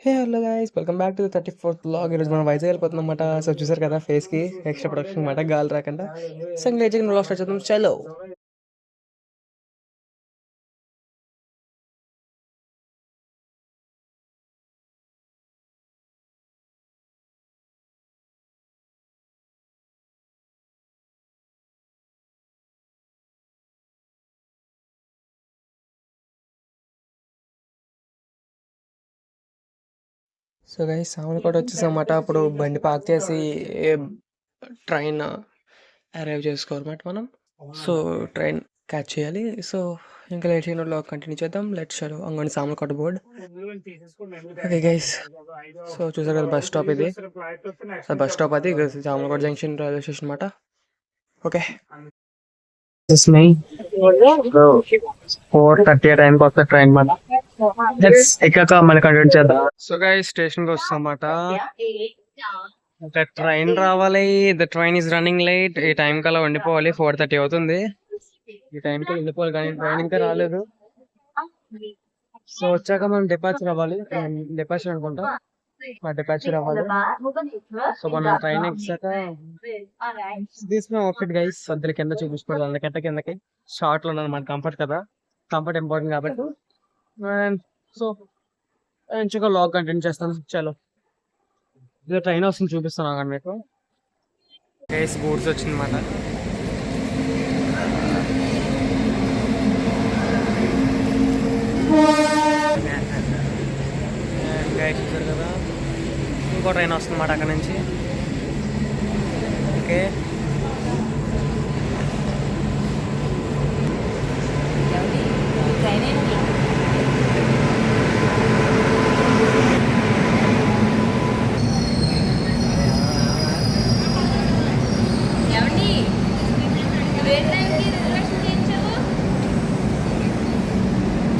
Hey hello guys, welcome back to the 34th vlog. ఈరోజు మనం వైజాగ్ వెళ్ళిపోతున్నాం అన్నమాట. సో చూసారు కదా, ఫేస్కి ఎక్స్ట్రా ప్రొడక్షన్ అన్నమాట, గాలి రాకుండా. సో ఇంకా లేట్ వ్లాగ్ స్టార్ట్ చేద్దాం. చలో. సో గైస్, సామర్లకోట వచ్చేసాం అన్నమాట. అప్పుడు బండి పార్క్ చేసి ట్రైన్ అరైవ్ చేసుకోవాలన్నమాట మనం. సో ట్రైన్ క్యాచ్ చేయాలి. సో ఇంకా లేట్ చేయడం వ్లాగ్ కంటిన్యూ చేద్దాం. లెట్స్ షో అంగోని Samarlakota board. Okay guys, so చూసారు కదా, బస్ స్టాప్ ఇది. సో బస్ స్టాప్ అది సామర్లకోట జంక్షన్ రైల్వే స్టేషన్ అన్నమాట. ఓకే, 4:30 టైంకి వస్తే ట్రైన్ మన ఎక్కాక మళ్ళీ కంటిన్యూ చేద్దాం. సో గైస్, స్టేషన్ కి వస్తాం అన్నమాట. ట్రైన్ రావాలి. The train is running late. ఈ టైం కల్లా ఉండిపోవాలి. 4:30 అవుతుంది. ఈ టైం కి ఉండిపోవాలి, కానీ ట్రైన్ ఇంకా రాలేదు. సో వచ్చాక మనం డిపార్చర్ అవ్వాలి. డిపార్చర్ అనుకుంటా, మా డిపార్చర్ అవ్వాలి. సో మనం ట్రైన్ ఎక్కాక దిస్ మై అవుట్ఫిట్ గైస్. వద్దల కింద చూపించుకోవాలి, అందుకంటే కిందకి షార్ట్ లో ఉన్నది. మన కంఫర్ట్ కదా, కంఫర్ట్ ఇంపార్టెంట్ కాబట్టి. సో మంచిగా లాగ్ కంటిన్యూ చేస్తాను. చలో, ఇదే ట్రైన్ వస్తుంది, చూపిస్తాను కానీ మీకు. కేస్ గూడ్స్ వచ్చిందన్నమాట. గైస్ చూసారు కదా, ఇంకో ట్రైన్ వస్తుందన్నమాట అక్కడ నుంచి. ఓకే,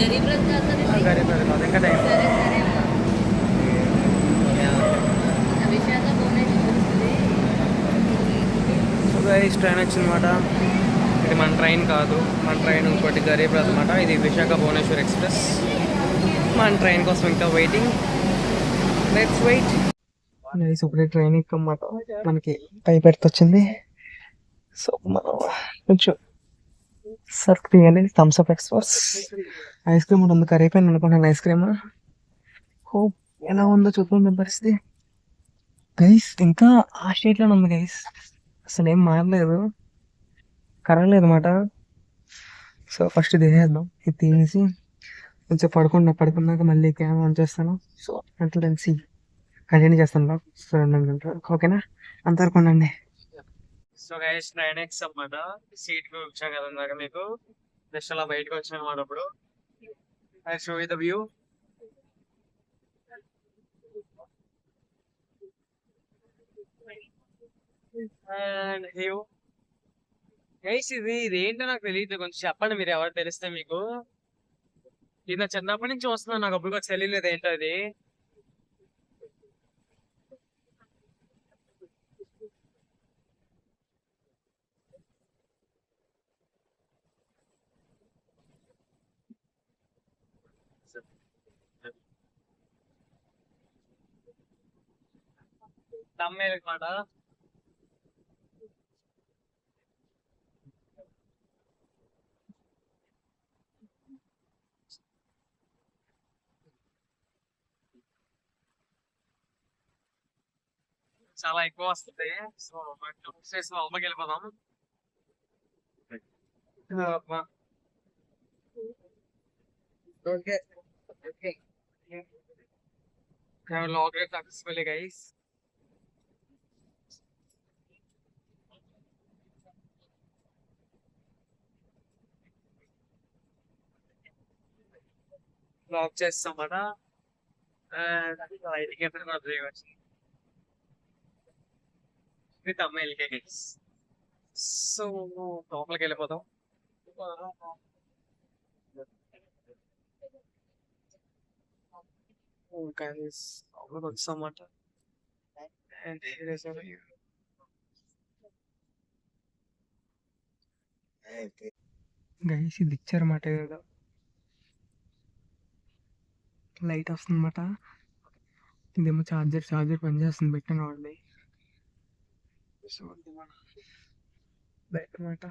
గరీబ్ రథ్ కాదు, ఇంకా టైం. సో గైస్, ట్రైన్ వచ్చిందన్నమాట. ఇది మన ట్రైన్ కాదు, మన ట్రైన్ ఇంకోటి గరీబ్ రథ్ అనమాట. ఇది విశాఖ భువనేశ్వర్ ఎక్స్ప్రెస్. మన ట్రైన్ కోసం ఇంకా వెయిటింగ్. Let's wait. ఇప్పుడే ట్రైన్ ఎక్కమాట. మనకి పై బెర్త్ వచ్చింది. సో మనం కొంచెం సర్ఫ్ తీయాలి. Thums Up express. Ice cream ఉంటుంది, కరిగిపోయింది అనుకుంటాను ఐస్ క్రీమ్. హోప్ ఎలా ఉందో చూద్దాం మీ పరిస్థితి. గైస్ ఇంకా ఆ స్టేట్ లోనే ఉంది గైస్, అసలు ఏం మారలేదు, కరగలేదు అన్నమాట. సో ఫస్ట్ ఇది వేసేద్దాం. ఇది తీసి కొంచెం పడుకున్నాక మళ్ళీ క్యామ్ ఆన్ చేస్తాను. సో అంటే కంటిన్యూ చేస్తాను. సో ఓకేనా, అంతవరకు ఉండండి. సో గైస్, ట్రైన్ ఎక్స్ అన్నమాట. సీట్ కి వచ్చాం కదా ఇందాక మీకు. జస్ట్ అలా బయటకు వచ్చాను అన్నమాట. అప్పుడు I show you the view. And view guys, ఇది ఏంటో నాకు తెలియదు, కొంచెం చెప్పండి మీరు, ఎవరు తెలిస్తే మీకు. ఇది నా చిన్నప్పటి నుంచి వస్తున్నాను, నాకు అప్పుడు కూడా తెలియలేదు ఏంటో అది. తమ్మేలు అనమాట. చాలా ఎక్కువ వస్తుంది. సో మా అమ్మకి వెళ్ళిపోదాం. Okay, log successful guys. Lock చేస్తాం అన్నమాట. లైటింగ్ ఎప్పుడు కూడా చేయవచ్చు. ఇది తమ్మేలికే గైస్. సో లోపలికి వెళ్ళిపోతాం. గైస్ లోపలికి వచ్చామన్నమాట. And here is a view. Guys ఇది ఇచ్చారన్నమాట, ఏదో లైట్ వస్తుందన్నమాట. ఇదేమో చార్జర్ పనిచేస్తుంది పెట్టిన వాళ్ళది. సో బయట మాట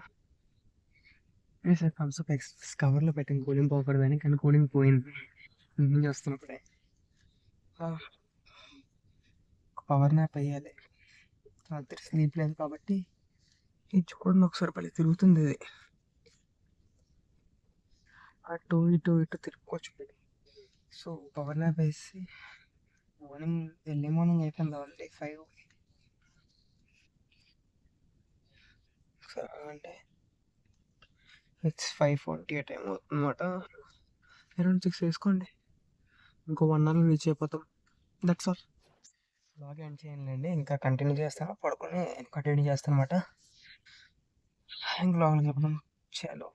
సార్ థమ్స్అప్ ఎక్స్ప్రెస్ కవర్లో పెట్టింది కూలింగ్ పోకూడదని, కానీ కూలింగ్ పోయింది చేస్తున్నప్పుడే. పవర్ న్యాప్ వేయాలి, రాత్రి స్లీప్ లేదు కాబట్టి. ఇది చూడండి ఒకసారి పని తిరుగుతుంది ఇది, అటు ఇటు తిరుక్కోవచ్చు. సో పవర్ న్యాప్ వేసి ఎర్లీ మార్నింగ్ అయిపోయింది ఆల్రెడీ 5 అంటే ఇట్స్ 5:40 టైం అవుతుంది అనమాట. అరౌండ్ 6 వేసుకోండి, ఇంకో 1 అవర్ రీచ్ అయిపోతాం. That's all. బ్లాగ్ ఎండ్ చేయండి, ఇంకా కంటిన్యూ చేస్తాను, పడుకొని కంటిన్యూ చేస్తాను అనమాట. ఇంక బ్లాగ్ చెప్పడం చాలు.